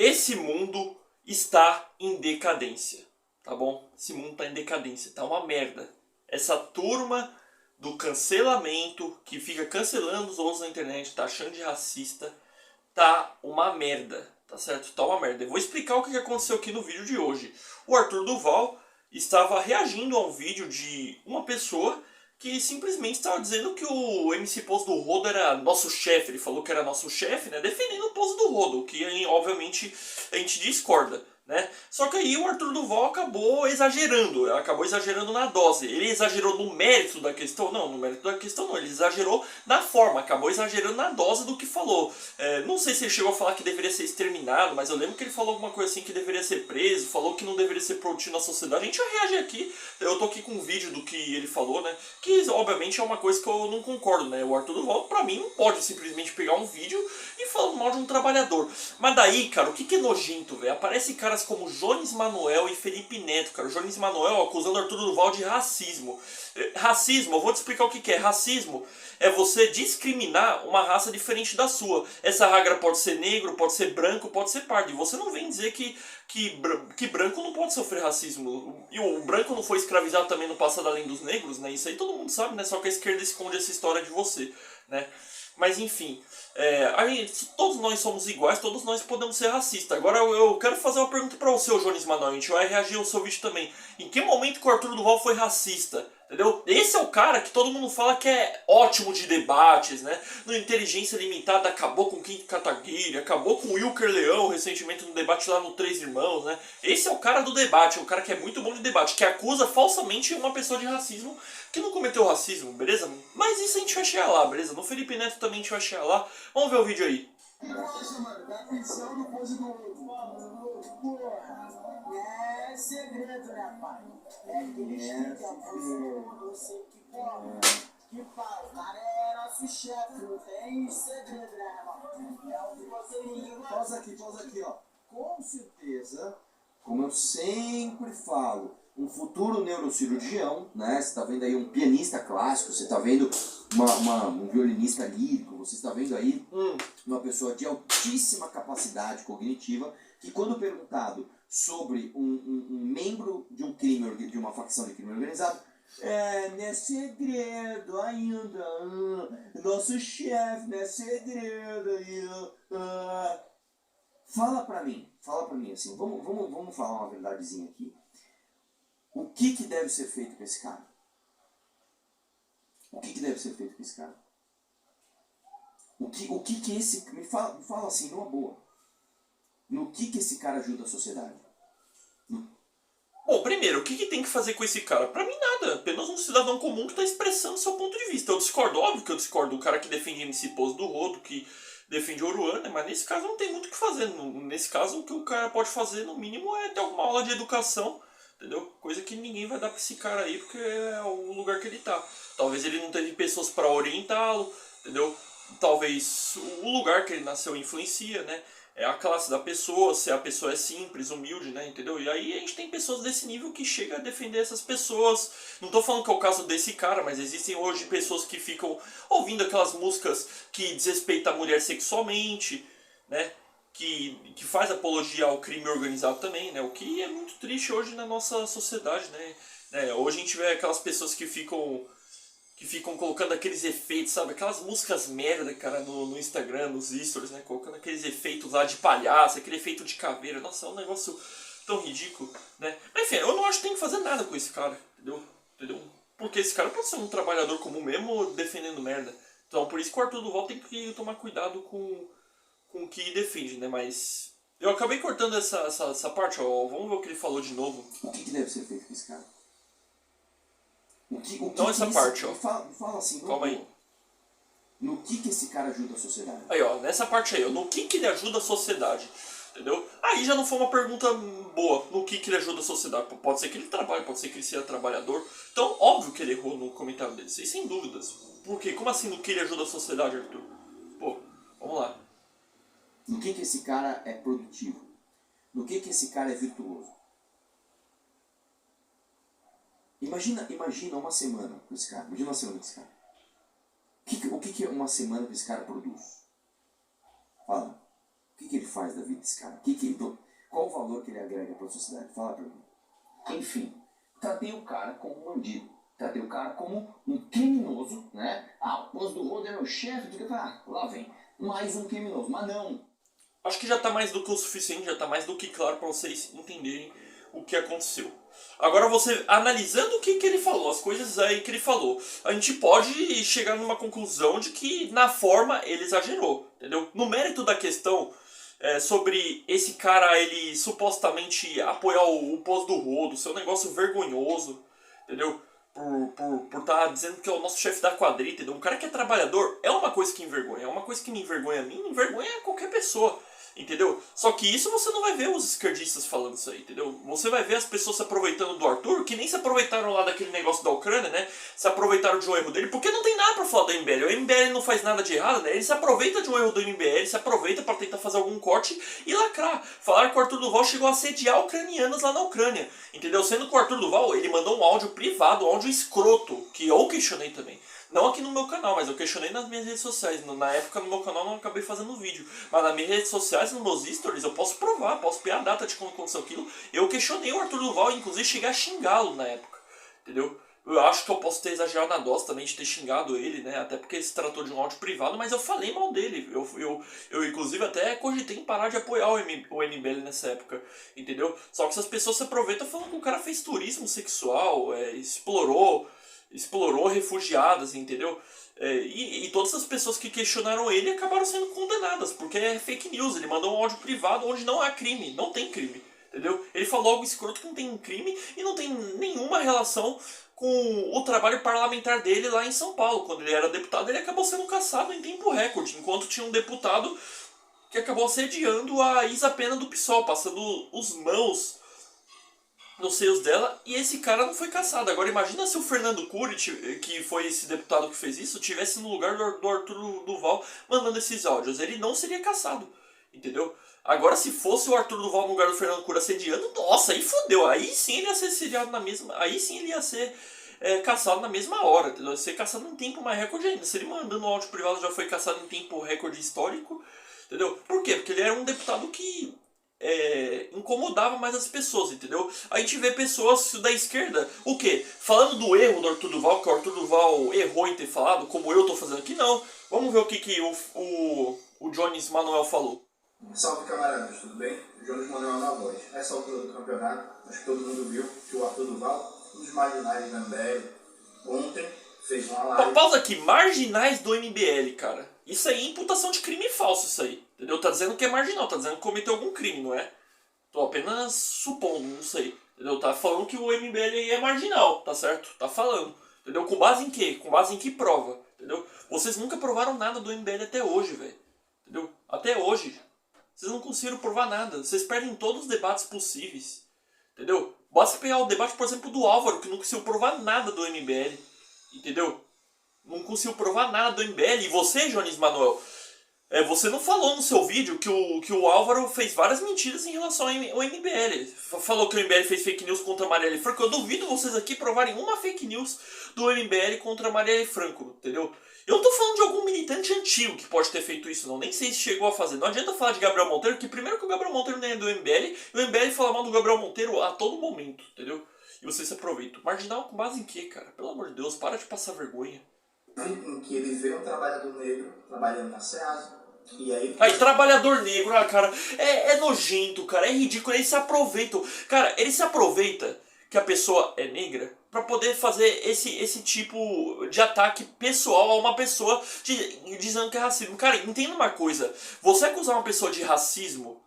esse mundo está em decadência, tá bom? Esse mundo está em decadência, tá uma merda. Essa turma do cancelamento, que fica cancelando os outros na internet, tá achando de racista, tá uma merda, tá certo? Tá uma merda. Eu vou explicar o que aconteceu aqui no vídeo de hoje. O Arthur Duval estava reagindo a um vídeo de uma pessoa que simplesmente estava dizendo que o MC Pose do Rodo era nosso chefe. Ele falou que era nosso chefe, né? Defendendo o Pose do Rodo, que obviamente a gente discorda, né? Só que aí o Arthur Duval acabou exagerando na dose. Ele exagerou no mérito da questão? Não, no mérito da questão não. Ele exagerou na forma, acabou exagerando na dose do que falou. Não sei se ele chegou a falar que deveria ser exterminado, mas eu lembro que ele falou alguma coisa assim que deveria ser preso, falou que não deveria ser produtivo na sociedade. A gente vai reagir aqui. Eu tô aqui com um vídeo do que ele falou, né? Que obviamente é uma coisa que eu não concordo, né? O Arthur Duval, pra mim, não pode simplesmente pegar um vídeo e falar mal de um trabalhador. Mas daí, cara, o que é nojento, velho? Aparece caras como Jones Manoel e Felipe Neto, cara. O Jones Manoel acusando o Arthur Duval de racismo. Racismo, eu vou te explicar o que é. Racismo é você discriminar uma raça diferente da sua. Essa regra pode ser negro, pode ser branco, pode ser pardo. E você não vem dizer que branco não pode sofrer racismo. E o branco não foi escravizado também no passado além dos negros, né? Isso aí todo mundo sabe, né? Só que a esquerda esconde essa história de você, né? Mas enfim, todos nós somos iguais, todos nós podemos ser racistas. Agora eu quero fazer uma pergunta para você, Jones Manoel. A gente vai reagir ao seu vídeo também. Em que momento que o Arthur Duval foi racista? Entendeu? Esse é o cara que todo mundo fala que é ótimo de debates, né? No Inteligência Limitada acabou com o Kim Kataguiri, acabou com o Wilker Leão recentemente no debate lá no Três Irmãos, né? Esse é o cara do debate, é o cara que é muito bom de debate, que acusa falsamente uma pessoa de racismo que não cometeu racismo, beleza? Mas isso a gente vai chegar lá, beleza? No Felipe Neto também a gente vai chegar lá. Vamos ver o vídeo aí. Nossa, mano, da atenção do Pose do é segredo, né, pai? É que ele explica você que, porra, que fala, o cara é nosso chefe, não tem segredo, né, mano? É o que você pausa aqui, ó. Com certeza, como eu sempre falo, um futuro neurocirurgião, né? Você está vendo aí um pianista clássico, você está vendo um violinista lírico, você está vendo aí uma pessoa de altíssima capacidade cognitiva que, quando perguntado sobre um membro de um crime, de uma facção de crime organizado, não é segredo ainda, nosso chefe, não é segredo ainda. Fala pra mim assim, vamos falar uma verdadezinha aqui. O que deve ser feito com esse cara? O que deve ser feito com esse cara? O que esse... Me fala assim, numa boa. No que esse cara ajuda a sociedade? Bom, primeiro, o que tem que fazer com esse cara? Pra mim, nada. Apenas um cidadão comum que tá expressando seu ponto de vista. Eu discordo, óbvio que eu discordo do cara que defende MC Pose do Rodo, que defende Oruan, né? Mas nesse caso não tem muito o que fazer. Nesse caso, o que o cara pode fazer, no mínimo, é ter alguma aula de educação, entendeu? Coisa que ninguém vai dar pra esse cara aí, porque é o lugar que ele tá. Talvez ele não teve pessoas pra orientá-lo, entendeu? Talvez o lugar que ele nasceu influencia, né? É a classe da pessoa, se a pessoa é simples, humilde, né, entendeu? E aí a gente tem pessoas desse nível que chegam a defender essas pessoas. Não tô falando que é o caso desse cara, mas existem hoje pessoas que ficam ouvindo aquelas músicas que desrespeitam a mulher sexualmente, né? Que faz apologia ao crime organizado também, né? O que é muito triste hoje na nossa sociedade, né? Hoje a gente vê aquelas pessoas que ficam colocando aqueles efeitos, sabe? Aquelas músicas merda, cara, no Instagram, nos stories, né? Colocando aqueles efeitos lá de palhaço, aquele efeito de caveira. Nossa, é um negócio tão ridículo, né? Mas enfim, eu não acho que tem que fazer nada com esse cara, entendeu? Porque esse cara pode ser um trabalhador comum mesmo defendendo merda. Então por isso que o Arthur Duval tem que tomar cuidado com o que defende, né? Mas eu acabei cortando essa parte, ó. Vamos ver o que ele falou de novo. O que deve ser feito com esse cara? Não essa parte, ó. Fala assim, calma aí. No que esse cara ajuda a sociedade? Aí, ó, nessa parte aí, ó, no que ele ajuda a sociedade, entendeu? Aí já não foi uma pergunta boa, no que ele ajuda a sociedade. Pode ser que ele trabalhe, pode ser que ele seja trabalhador. Então, óbvio que ele errou no comentário dele, sem dúvidas. Por quê? Como assim no que ele ajuda a sociedade, Arthur? Pô, vamos lá. No que esse cara é produtivo? No que esse cara é virtuoso? Imagina uma semana com esse cara. Imagina uma semana com esse cara. O que uma semana que esse cara produz? Fala. O que ele faz da vida desse cara? Qual o valor que ele agrega para a sociedade? Fala pra mim. Enfim, tratei o cara como um bandido. Tratei o cara como um criminoso, né? Ah, o Poço do Rodo é meu chefe, tu quer falar? Lá vem. Mais um criminoso. Mas não. Acho que já tá mais do que o suficiente, já tá mais do que claro para vocês entenderem o que aconteceu. Agora você, analisando o que ele falou, as coisas aí que ele falou, a gente pode chegar numa conclusão de que na forma ele exagerou, entendeu? No mérito da questão, sobre esse cara, ele supostamente apoiar o Poço do Rodo, seu negócio vergonhoso, entendeu? Por estar dizendo que é o nosso chefe da quadrilha, entendeu? Um cara que é trabalhador é uma coisa que envergonha, é uma coisa que me envergonha a mim, envergonha qualquer pessoa. Entendeu? Só que isso você não vai ver os esquerdistas falando isso aí, entendeu? Você vai ver as pessoas se aproveitando do Arthur, que nem se aproveitaram lá daquele negócio da Ucrânia, né? Se aproveitaram de um erro dele, porque não tem nada pra falar do MBL. O MBL não faz nada de errado, né? Ele se aproveita de um erro do MBL, se aproveita pra tentar fazer algum corte e lacrar. Falaram que o Arthur Duval chegou a assediar ucranianos lá na Ucrânia, entendeu? Sendo que o Arthur Duval, ele mandou um áudio privado, um áudio escroto, que eu questionei também. Não aqui no meu canal, mas eu questionei nas minhas redes sociais. Na época no meu canal não acabei fazendo vídeo. Mas nas minhas redes sociais, nos meus stories, eu posso provar, posso pegar a data de quando aconteceu aquilo. Eu questionei o Arthur Duval, inclusive cheguei a xingá-lo na época. Entendeu? Eu acho que eu posso ter exagerado na dose também de ter xingado ele, né? Até porque se tratou de um áudio privado, mas eu falei mal dele. Eu inclusive até cogitei em parar de apoiar o MBL nessa época, entendeu? Só que essas pessoas se aproveitam falando que o cara fez turismo sexual, explorou refugiadas, entendeu? E todas as pessoas que questionaram ele acabaram sendo condenadas, porque é fake news. Ele mandou um áudio privado onde não há crime, não tem crime, entendeu? Ele falou algo escroto que não tem crime e não tem nenhuma relação com o trabalho parlamentar dele lá em São Paulo. Quando ele era deputado, ele acabou sendo cassado em tempo recorde, enquanto tinha um deputado que acabou assediando a Isa Pena do PSOL, passando os mãos nos seios dela, e esse cara não foi caçado. Agora imagina se o Fernando Cury, que foi esse deputado que fez isso, tivesse no lugar do Arthur Duval mandando esses áudios. Ele não seria caçado, entendeu? Agora se fosse o Arthur Duval no lugar do Fernando Cury assediando, nossa, aí fodeu. Aí sim ele ia ser assediado na mesma... Aí sim ele ia ser caçado na mesma hora, entendeu? Ia ser caçado em tempo mais recorde ainda. Se ele mandando um áudio privado já foi caçado em tempo recorde histórico, entendeu? Por quê? Porque ele era um deputado que incomodava mais as pessoas, entendeu? A gente vê pessoas da esquerda, o quê? Falando do erro do Arthur Duval, que o Arthur Duval errou em ter falado, como eu tô fazendo aqui, não. Vamos ver o que o Jones Manuel falou. Salve, camaradas, tudo bem? Jones Manuel na voz. Nessa altura do campeonato, acho que todo mundo viu que o Arthur Duval, um dos marginais da MBL, ontem fez uma live... Pausa aqui, marginais do MBL, cara. Isso aí é imputação de crime falso, isso aí. Entendeu? Tá dizendo que é marginal, tá dizendo que cometeu algum crime, não é? Tô apenas supondo, não sei. Entendeu? Tá falando que o MBL aí é marginal, tá certo? Tá falando. Entendeu? Com base em quê? Com base em que prova? Entendeu? Vocês nunca provaram nada do MBL até hoje, velho. Entendeu? Até hoje. Vocês não conseguiram provar nada. Vocês perdem todos os debates possíveis. Entendeu? Basta pegar o debate, por exemplo, do Álvaro, que não conseguiu provar nada do MBL. Entendeu? Não conseguiu provar nada do MBL. E você, Jones Manuel, você não falou no seu vídeo que o Álvaro fez várias mentiras em relação ao MBL. Falou que o MBL fez fake news contra a Marielle Franco. Eu duvido vocês aqui provarem uma fake news do MBL contra a Marielle Franco, entendeu? Eu não tô falando de algum militante antigo que pode ter feito isso, não. Nem sei se chegou a fazer. Não adianta falar de Gabriel Monteiro, que primeiro que o Gabriel Monteiro nem é do MBL, e o MBL fala mal do Gabriel Monteiro a todo momento, entendeu? E vocês se aproveitam. Marginal com base em quê, cara? Pelo amor de Deus, para de passar vergonha. em que ele vê um trabalhador negro trabalhando na SEASA, e aí... Aí, trabalhador negro, cara, é nojento, cara, é ridículo, eles se aproveitam. Cara, ele se aproveita que a pessoa é negra pra poder fazer esse tipo de ataque pessoal a uma pessoa dizendo que é racismo. Cara, entenda uma coisa, você acusar uma pessoa de racismo,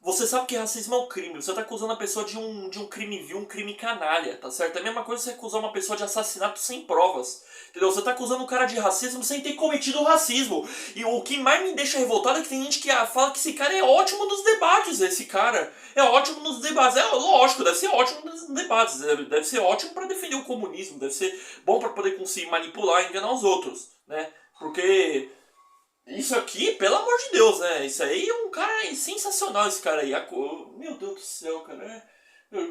você sabe que racismo é um crime, você tá acusando a pessoa de um crime vil, um crime canalha, tá certo? É a mesma coisa você acusar uma pessoa de assassinato sem provas, entendeu? Você tá acusando um cara de racismo sem ter cometido o racismo. E o que mais me deixa revoltado é que tem gente que fala que esse cara é ótimo nos debates, esse cara é ótimo nos debates. É lógico, deve ser ótimo nos debates, deve ser ótimo pra defender o comunismo, deve ser bom pra poder conseguir manipular e enganar os outros, né? Porque... isso aqui, pelo amor de Deus, né? Isso aí é um cara sensacional, esse cara aí. Meu Deus do céu, cara.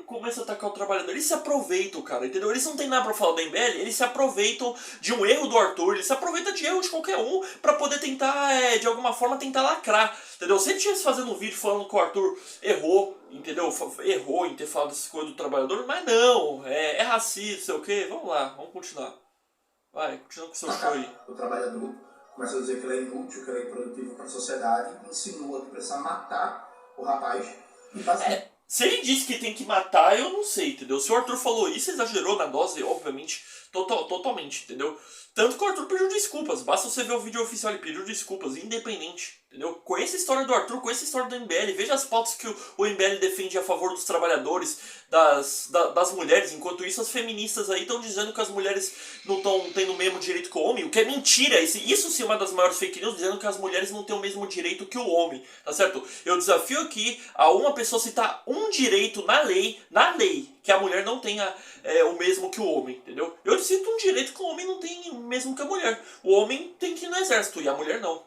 Começa a atacar o trabalhador. Eles se aproveitam, cara, entendeu? Eles não tem nada pra falar do MBL, eles se aproveitam de um erro do Arthur, eles se aproveitam de erro de qualquer um pra poder tentar, de alguma forma, tentar lacrar, entendeu? Se ele estivesse fazendo um vídeo falando que o Arthur errou, entendeu? Errou em ter falado essas coisas do trabalhador, mas não, é racista, sei o quê. Vamos lá, vamos continuar. Vai, continua com o seu show aí. O trabalhador começa a dizer que ele é inútil, que ele é improdutivo para a sociedade, insinua que precisa matar o rapaz e passa. Se ele disse que tem que matar, eu não sei, entendeu? Se o Arthur falou isso, exagerou na dose, obviamente, totalmente, entendeu? Tanto que o Arthur pediu desculpas, basta você ver o vídeo oficial, ele pediu desculpas, independente, entendeu? Conheça a história do Arthur, conheça a história do MBL, veja as pautas que o MBL defende a favor dos trabalhadores, das mulheres, enquanto isso as feministas aí estão dizendo que as mulheres não estão tendo o mesmo direito que o homem, o que é mentira, isso sim é uma das maiores fake news, dizendo que as mulheres não têm o mesmo direito que o homem, tá certo? Eu desafio aqui a uma pessoa citar um direito na lei, que a mulher não tenha o mesmo que o homem, entendeu? Eu cito um direito que o homem não tem o mesmo que a mulher. O homem tem que ir no exército e a mulher não.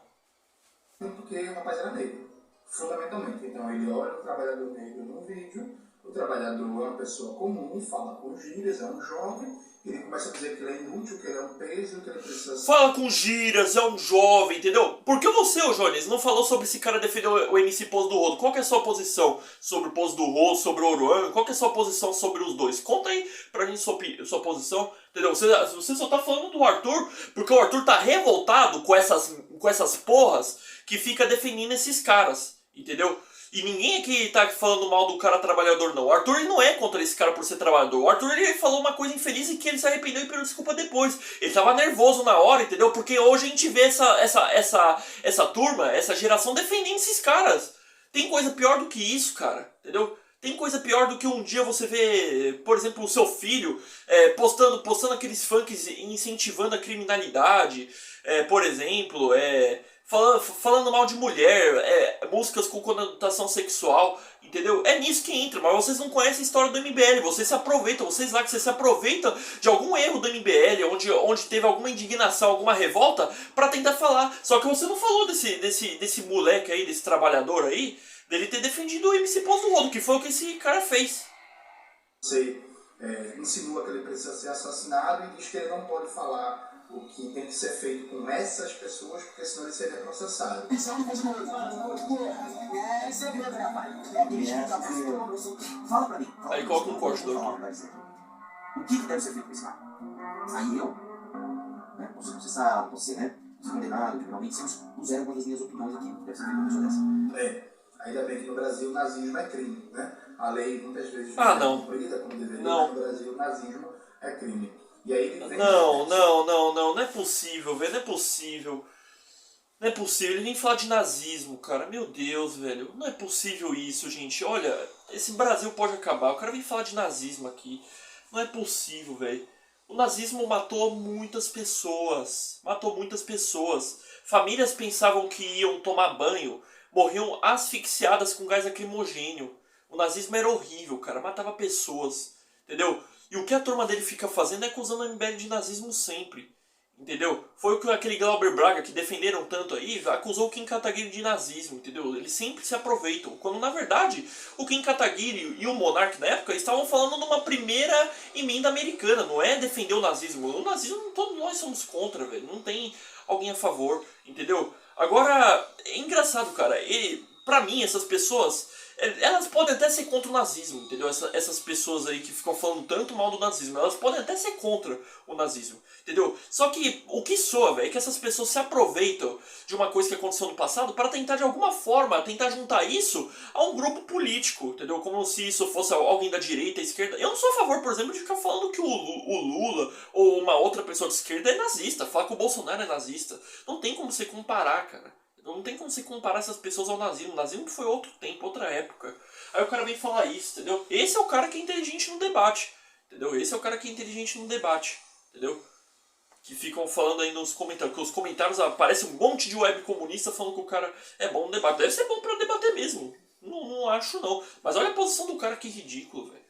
Porque o rapaz era negro, fundamentalmente. Então ele olha o trabalhador negro no vídeo, o trabalhador é uma pessoa comum, fala com gírias, é um jovem, ele começa a dizer que ele é inútil, que ele é um peso, que ele precisa... Fala com gírias, é um jovem, entendeu? Por que você, ô Jones, não falou sobre esse cara defender o MC Pose do Rodo? Qual que é a sua posição sobre o Pose do Rodo, sobre o Oruan? Qual que é a sua posição sobre os dois? Conta aí pra gente sua posição, entendeu? Você só tá falando do Arthur porque o Arthur tá revoltado com essas porras que fica defendendo esses caras, entendeu? E ninguém aqui tá falando mal do cara trabalhador, não. O Arthur ele não é contra esse cara por ser trabalhador. O Arthur ele falou uma coisa infeliz e que ele se arrependeu e pediu desculpa depois. Ele tava nervoso na hora, entendeu? Porque hoje a gente vê essa turma, essa geração defendendo esses caras. Tem coisa pior do que isso, cara, entendeu? Tem coisa pior do que um dia você vê, por exemplo, o seu filho postando aqueles funks incentivando a criminalidade, por exemplo, falando mal de mulher, músicas com conotação sexual, entendeu? É nisso que entra, mas vocês não conhecem a história do MBL, vocês se aproveitam, vocês lá que vocês se aproveitam de algum erro do MBL, onde teve alguma indignação, alguma revolta, pra tentar falar. Só que você não falou desse moleque aí, desse trabalhador aí, dele ter defendido o MC Pose do Rodo, que foi o que esse cara fez. Você insinua que ele precisa ser assassinado e diz que ele não pode falar o que tem que ser feito com essas pessoas, porque senão ele seria processado. É segredo, rapaz. É aquele Fala pra mim. Aí coloca um corte do Arthur. O que deve ser feito com esse cara? Aí eu, né, posso ser processado, posso ser, né, condenado criminalmente, se puser uma das minhas opiniões aqui, deve ser feito uma pessoa dessa. Ainda bem que no Brasil o nazismo é crime, né? A lei muitas vezes não é cumprida como deveria, não. mas no Brasil o nazismo é crime. E aí ele vem Não é possível, velho, não é possível. Não é possível, ele vem falar de nazismo, cara, meu Deus, velho, não é possível isso, gente, olha, esse Brasil pode acabar, o cara vem falar de nazismo aqui, não é possível, velho. O nazismo matou muitas pessoas, famílias pensavam que iam tomar banho, morriam asfixiadas com gás lacrimogênio. O nazismo era horrível, cara, matava pessoas, entendeu? E o que a turma dele fica fazendo é acusando o MBL de nazismo sempre, entendeu? Foi o que aquele Glauber Braga, que defenderam tanto aí, acusou o Kim Kataguiri de nazismo, entendeu? Eles sempre se aproveitam, quando na verdade o Kim Kataguiri e o Monark na época estavam falando numa primeira emenda americana, não é defender o nazismo. O nazismo todos nós somos contra, velho, não tem alguém a favor, entendeu? Agora, é engraçado, cara, pra mim essas pessoas, elas podem até ser contra o nazismo, entendeu? Essas pessoas aí que ficam falando tanto mal do nazismo, elas podem até ser contra o nazismo, entendeu? Só que o que soa, velho, é que essas pessoas se aproveitam de uma coisa que aconteceu no passado para tentar de alguma forma, tentar juntar isso a um grupo político, entendeu? Como se isso fosse alguém da direita, esquerda. Eu não sou a favor, por exemplo, de ficar falando que o Lula ou uma outra pessoa de esquerda é nazista, falar que o Bolsonaro é nazista. Não tem como você comparar, cara. Não tem como você comparar essas pessoas ao nazismo. O nazismo foi outro tempo, outra época. Aí o cara vem falar isso, entendeu? Esse é o cara que é inteligente no debate, entendeu? Esse é o cara que é inteligente no debate, entendeu? Que ficam falando aí nos comentários, que os comentários aparecem um monte de web comunista falando que o cara é bom no debate. Deve ser bom pra debater mesmo. Não acho não. Mas olha a posição do cara, que ridículo, velho.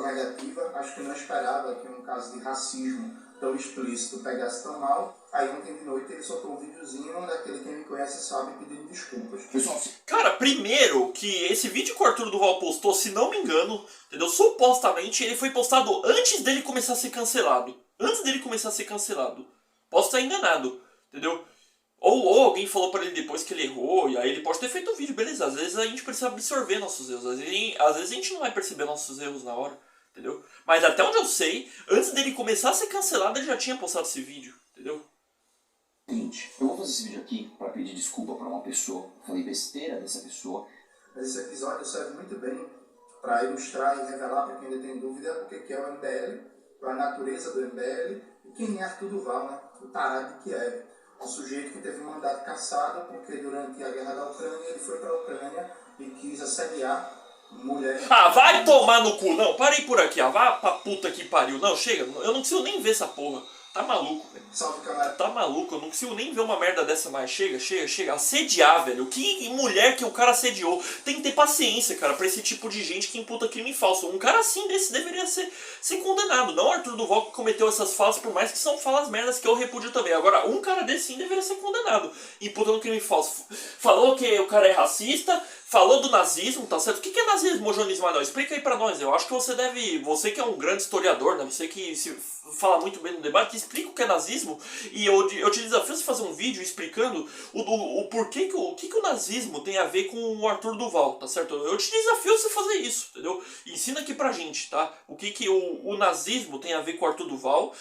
negativa, acho que não esperava que um caso de racismo tão explícito pegasse tão mal. Aí ontem de noite ele soltou um videozinho daquele quem me conhece sabe pedindo desculpas. Pessoal, Cara, primeiro que esse vídeo que o Arthur Duval postou, se não me engano, entendeu? Supostamente ele foi postado antes dele começar a ser cancelado. Antes dele começar a ser cancelado. Posso estar enganado, entendeu? Ou alguém falou pra ele depois que ele errou, e aí ele pode ter feito um vídeo, beleza. Às vezes a gente precisa absorver nossos erros. Às vezes a gente não vai perceber nossos erros na hora, entendeu? Mas até onde eu sei, antes dele começar a ser cancelado, ele já tinha postado esse vídeo, entendeu? seguinte, eu vou fazer esse vídeo aqui para pedir desculpa para uma pessoa. Eu falei besteira dessa pessoa. Mas esse episódio serve muito bem para ilustrar e revelar para quem ainda tem dúvida o que é o MBL, a natureza do MBL e quem é Arthur Duval, né? O tarado de Kiev. Um sujeito que teve um mandato cassado porque durante a guerra da Ucrânia ele foi para a Ucrânia e quis assediar mulheres. Ah, vai tomar no cu. Não, parei por aqui, ó. Vá pra puta que pariu. Não, chega. Eu não consigo nem ver essa porra. Tá maluco, velho. Salve, camarada. Tá maluco, eu não consigo nem ver uma merda dessa mais. Chega. Assediar, velho. Que mulher que o cara assediou. Tem que ter paciência, cara, pra esse tipo de gente que imputa crime falso. Um cara assim desse deveria ser condenado. Não o Arthur Duval que cometeu essas falas, por mais que são falas merdas que eu repudio também. Agora, um cara desse sim deveria ser condenado. Imputando crime falso. Falou que o cara é racista, falou do nazismo, tá certo? O que é nazismo, Jones Manuel? Explica aí pra nós. Eu acho que você deve... Você que é um grande historiador, né? Você que se fala muito bem no debate, explica o que é nazismo. E eu te desafio a fazer um vídeo explicando o porquê o que o nazismo tem a ver com o Arthur Duval, tá certo? Eu te desafio a você fazer isso, entendeu? Ensina aqui pra gente, tá? O que o nazismo tem a ver com o Arthur Duval.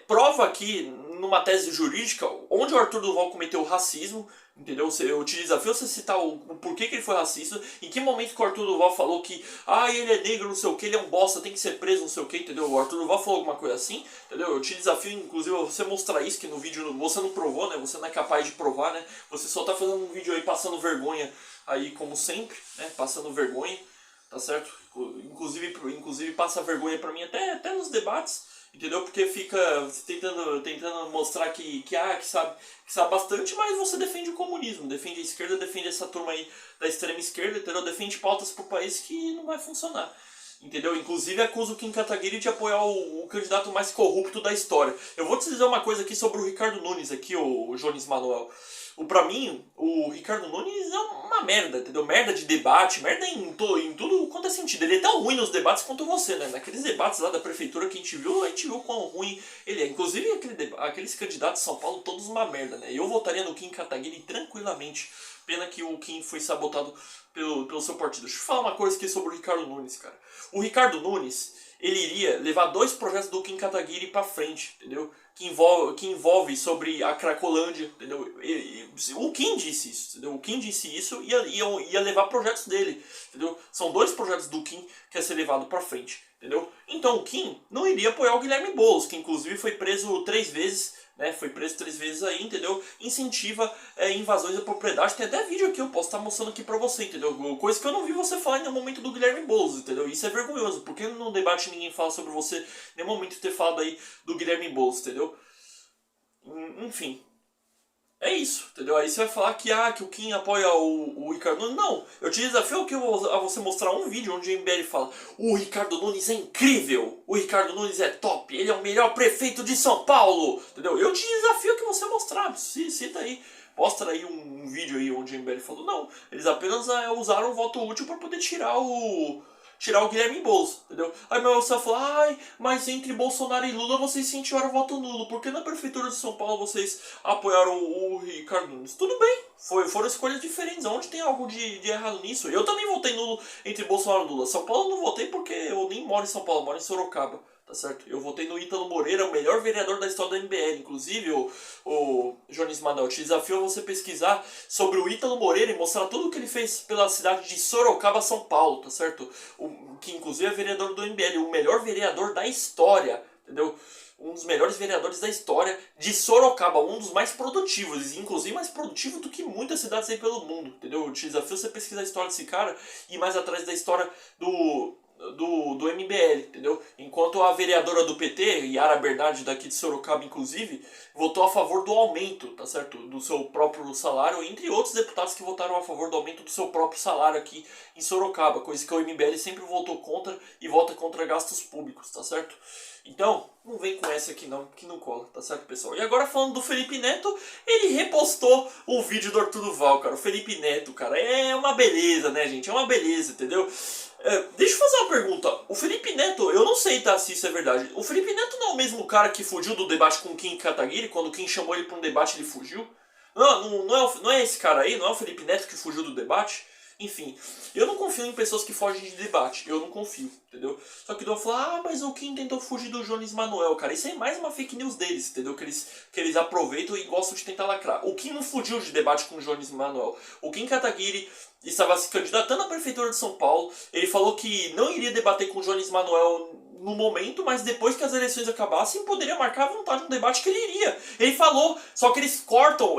Prova aqui, numa tese jurídica, onde o Arthur Duval cometeu racismo. Entendeu? Eu te desafio você citar o porquê que ele foi racista, em que momento que o Arthur Duval falou que ele é negro, não sei o que, ele é um bosta, tem que ser preso, não sei o que, entendeu? O Arthur Duval falou alguma coisa assim, entendeu? Eu te desafio, inclusive, você mostrar isso, que no vídeo você não provou, né? Você não é capaz de provar, né? Você só tá fazendo um vídeo aí passando vergonha, aí como sempre, né? Passando vergonha, tá certo? Inclusive passa vergonha pra mim até nos debates. Entendeu? Porque fica tentando mostrar que sabe bastante, mas você defende o comunismo, defende a esquerda, defende essa turma aí da extrema esquerda, entendeu? Defende pautas pro país que não vai funcionar. Entendeu? Inclusive acusa o Kim Kataguiri de apoiar o candidato mais corrupto da história. Eu vou te dizer uma coisa aqui sobre o Ricardo Nunes, aqui, o Jones Manuel. Pra mim, o Ricardo Nunes é uma merda, entendeu? Merda de debate, merda em tudo quanto é sentido. Ele é tão ruim nos debates quanto você, né? Naqueles debates lá da prefeitura que a gente viu quão ruim ele é. Inclusive, aqueles candidatos de São Paulo, todos uma merda, né? Eu votaria no Kim Kataguiri tranquilamente. Pena que o Kim foi sabotado pelo seu partido. Deixa eu falar uma coisa aqui sobre o Ricardo Nunes, cara. O Ricardo Nunes, ele iria levar 2 projetos do Kim Kataguiri pra frente, entendeu? Que envolve sobre a Cracolândia, entendeu? O Kim disse isso, entendeu? O Kim disse isso e ia levar projetos dele, entendeu? São 2 projetos do Kim que ia ser levado pra frente, entendeu? Então o Kim não iria apoiar o Guilherme Boulos, que inclusive foi preso 3 vezes, né? Foi preso 3 vezes aí, entendeu? Incentiva invasões da propriedade. Tem até vídeo aqui, eu posso estar mostrando aqui pra você, entendeu? Coisa que eu não vi você falar em nenhum momento do Guilherme Boulos, entendeu? Isso é vergonhoso, porque no debate ninguém fala sobre você em nenhum momento ter falado aí do Guilherme Boulos, entendeu? Enfim. É isso, entendeu? Aí você vai falar que o Kim apoia o Ricardo Nunes. Não, eu te desafio a você mostrar um vídeo onde o MBL fala: o Ricardo Nunes é incrível, o Ricardo Nunes é top, ele é o melhor prefeito de São Paulo, entendeu? Eu te desafio que você mostrar, cita aí, mostra aí um vídeo aí onde o MBL falou: não, eles apenas usaram o voto útil para poder tirar o Guilherme Boulos, entendeu? Aí você vai falar: mas entre Bolsonaro e Lula vocês incentivaram o voto nulo, por que na prefeitura de São Paulo vocês apoiaram o Ricardo Nunes? Tudo bem, foram escolhas diferentes, onde tem algo de errado nisso? Eu também votei nulo entre Bolsonaro e Lula. São Paulo eu não votei porque eu nem moro em São Paulo, eu moro em Sorocaba, tá certo? Eu votei no Ítalo Moreira, o melhor vereador da história do MBL. Inclusive, o Jones Manuel, te desafio a você pesquisar sobre o Ítalo Moreira e mostrar tudo o que ele fez pela cidade de Sorocaba, São Paulo, tá certo? Que inclusive é vereador do MBL, o melhor vereador da história, entendeu? Um dos melhores vereadores da história de Sorocaba, um dos mais produtivos, inclusive mais produtivo do que muitas cidades aí pelo mundo, entendeu? Eu te desafio a você pesquisar a história desse cara e mais atrás da história do MBL, entendeu? Enquanto a vereadora do PT, Yara Bernardi, daqui de Sorocaba, inclusive, votou a favor do aumento, tá certo? Do seu próprio salário, entre outros deputados que votaram a favor do aumento do seu próprio salário aqui em Sorocaba, coisa que o MBL sempre votou contra e vota contra gastos públicos, tá certo? Então, não vem com essa aqui não, que não cola, tá certo, pessoal? E agora falando do Felipe Neto, ele repostou o vídeo do Arthur Duval, cara. O Felipe Neto, cara, é uma beleza, né, gente? É uma beleza, entendeu? Deixa eu fazer uma pergunta. O Felipe Neto, eu não sei, tá, se isso é verdade. O Felipe Neto não é o mesmo cara que fugiu do debate com o Kim Kataguiri, quando o Kim chamou ele pra um debate ele fugiu? Não é esse cara aí? Não é o Felipe Neto que fugiu do debate? Enfim, eu não confio em pessoas que fogem de debate. Eu não confio, entendeu? Só que eu vou falar, mas o Kim tentou fugir do Jones Manuel, cara. Isso é mais uma fake news deles, entendeu? Que eles aproveitam e gostam de tentar lacrar. O Kim não fugiu de debate com o Jones Manuel. O Kim Kataguiri estava se candidatando à prefeitura de São Paulo. Ele falou que não iria debater com o Jones Manuel no momento, mas depois que as eleições acabassem, poderia marcar à vontade um debate que ele iria. Ele falou, só que eles cortam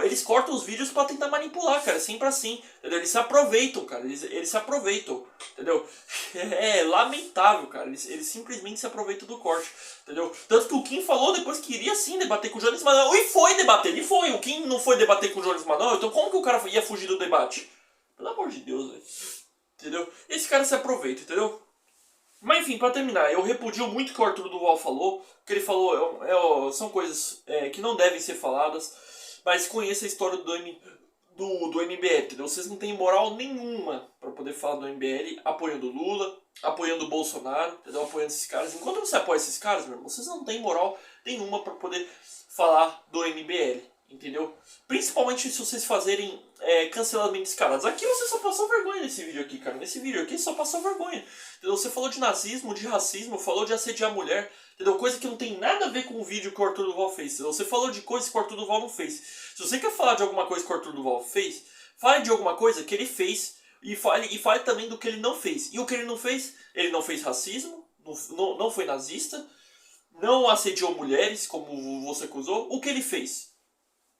os vídeos pra tentar manipular, cara, sempre assim, entendeu? Eles se aproveitam, cara, eles se aproveitam, entendeu? É lamentável, cara, eles simplesmente se aproveitam do corte, entendeu? Tanto que o Kim falou depois que iria sim debater com o Jones Manuel, e foi debater, ele foi, o Kim não foi debater com o Jones Manuel, então como que o cara ia fugir do debate? Pelo amor de Deus, velho, entendeu? Esse cara se aproveita, entendeu? Mas enfim, pra terminar, eu repudio muito o que o Arthur Duval falou. O que ele falou são coisas que não devem ser faladas. Mas conheça a história do MBL, entendeu? Vocês não têm moral nenhuma pra poder falar do MBL apoiando o Lula, apoiando o Bolsonaro, entendeu? Apoiando esses caras. Enquanto você apoia esses caras, meu irmão, vocês não têm moral nenhuma pra poder falar do MBL. Entendeu? Principalmente se vocês fazerem cancelamentos descarados. Aqui você só passou vergonha nesse vídeo aqui, cara. Nesse vídeo aqui só passou vergonha. Entendeu? Você falou de nazismo, de racismo, falou de assediar mulher. Entendeu? Coisa que não tem nada a ver com o vídeo que o Arthur Duval fez. Entendeu? Você falou de coisas que o Arthur Duval não fez. Se você quer falar de alguma coisa que o Arthur Duval fez, fale de alguma coisa que ele fez. E fale também do que ele não fez. E o que ele não fez? Ele não fez racismo, não foi nazista, não assediou mulheres, como você acusou. O que ele fez?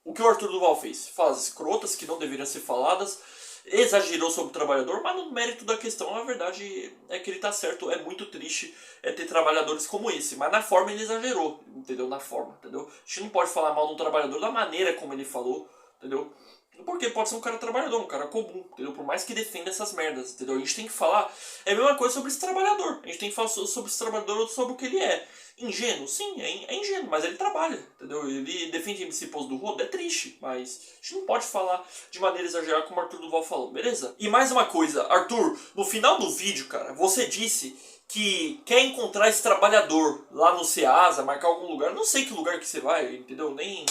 O que o Arthur Duval fez? Falas escrotas que não deveriam ser faladas, exagerou sobre o trabalhador, mas no mérito da questão, a verdade é que ele tá certo. É muito triste ter trabalhadores como esse, mas na forma ele exagerou, entendeu? Na forma, entendeu? A gente não pode falar mal de um trabalhador da maneira como ele falou, entendeu? Porque pode ser um cara trabalhador, um cara comum, entendeu? Por mais que defenda essas merdas, entendeu? A gente tem que falar, é a mesma coisa sobre esse trabalhador. A gente tem que falar sobre esse trabalhador, sobre o que ele é. Ingênuo? Sim, é ingênuo, mas ele trabalha, entendeu? Ele defende esse posto do rodo, é triste, mas a gente não pode falar de maneira exagerada como o Arthur Duval falou, beleza? E mais uma coisa, Arthur, no final do vídeo, cara, você disse que quer encontrar esse trabalhador lá no Ceasa, marcar algum lugar, não sei que lugar que você vai, entendeu? Nem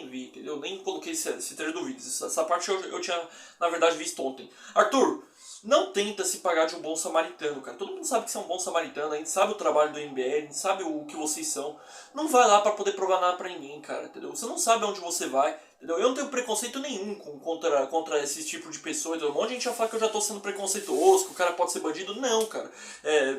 vi, entendeu? Nem coloquei esse trecho do vídeo, essa parte eu tinha, na verdade, visto ontem. Arthur, não tenta se pagar de um bom samaritano, cara. Todo mundo sabe que você é um bom samaritano, a gente sabe o trabalho do MBL, a gente sabe o que vocês são. Não vai lá pra poder provar nada pra ninguém, cara, entendeu? Você não sabe onde você vai, entendeu? Eu não tenho preconceito nenhum contra esse tipo de pessoa, entendeu? Um monte de gente já fala que eu já tô sendo preconceituoso, que o cara pode ser bandido. Não, cara.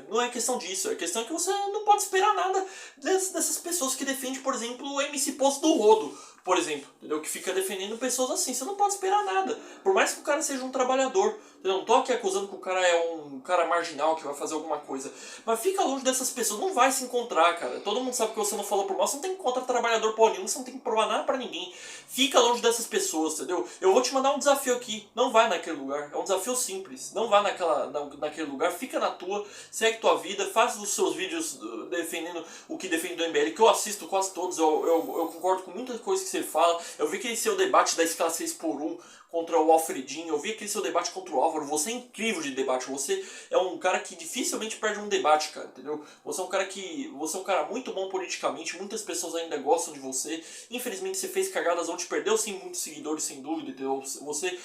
Não é questão disso. É questão que você não pode esperar nada dessas pessoas que defendem, por exemplo, o MC Poço do Rodo, por exemplo, entendeu? Que fica defendendo pessoas assim. Você não pode esperar nada. Por mais que o cara seja um trabalhador. Eu não tô aqui acusando que o cara é um cara marginal que vai fazer alguma coisa. Mas fica longe dessas pessoas. Não vai se encontrar, cara. Todo mundo sabe que você não falou por mal. Você não tem que encontrar trabalhador por nenhum. Você não tem que provar nada pra ninguém. Fica longe dessas pessoas, entendeu? Eu vou te mandar um desafio aqui. Não vai naquele lugar. É um desafio simples. Não vá naquele lugar. Fica na tua. Segue tua vida. Faz os seus vídeos defendendo o que defende do MBL. Que eu assisto quase todos. Eu concordo com muita coisa que você fala. Eu vi aquele seu debate da escala 6x1 contra o Alfredinho, eu vi aquele seu debate contra o Álvaro. Você é incrível de debate, você é um cara que dificilmente perde um debate, cara, entendeu? Você é um cara muito bom politicamente, muitas pessoas ainda gostam de você. Infelizmente você fez cagadas onde perdeu sim muitos seguidores, sem dúvida, entendeu? Você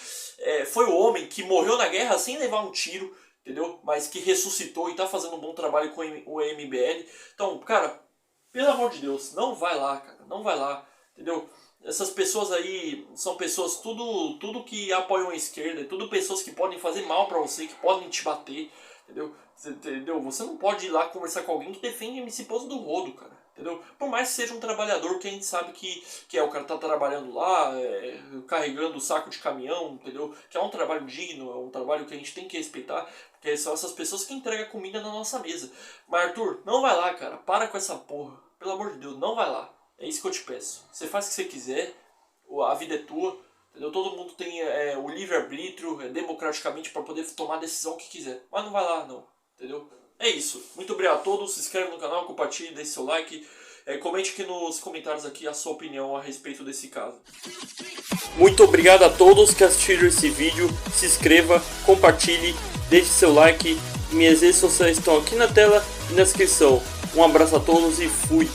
foi o homem que morreu na guerra sem levar um tiro, entendeu? Mas que ressuscitou e tá fazendo um bom trabalho com o MBL. Então, cara, pelo amor de Deus, não vai lá, cara, não vai lá, entendeu? Essas pessoas aí são pessoas tudo que apoiam a esquerda, tudo pessoas que podem fazer mal pra você, que podem te bater, entendeu? Você não pode ir lá conversar com alguém que defende MC Poço do Rodo, cara. Entendeu? Por mais que seja um trabalhador que a gente sabe que o cara tá trabalhando lá, carregando o saco de caminhão, entendeu? Que é um trabalho digno, é um trabalho que a gente tem que respeitar, porque são essas pessoas que entregam comida na nossa mesa. Mas Arthur, não vai lá, cara, para com essa porra. Pelo amor de Deus, não vai lá. É isso que eu te peço. Você faz o que você quiser, a vida é tua, entendeu? Todo mundo tem o livre-arbítrio, democraticamente, para poder tomar a decisão que quiser. Mas não vai lá, não, entendeu? É isso. Muito obrigado a todos. Se inscreve no canal, compartilhe, deixe seu like. Comente aqui nos comentários aqui a sua opinião a respeito desse caso. Muito obrigado a todos que assistiram esse vídeo. Se inscreva, compartilhe, deixe seu like. Minhas redes sociais estão aqui na tela e na descrição. Um abraço a todos e fui!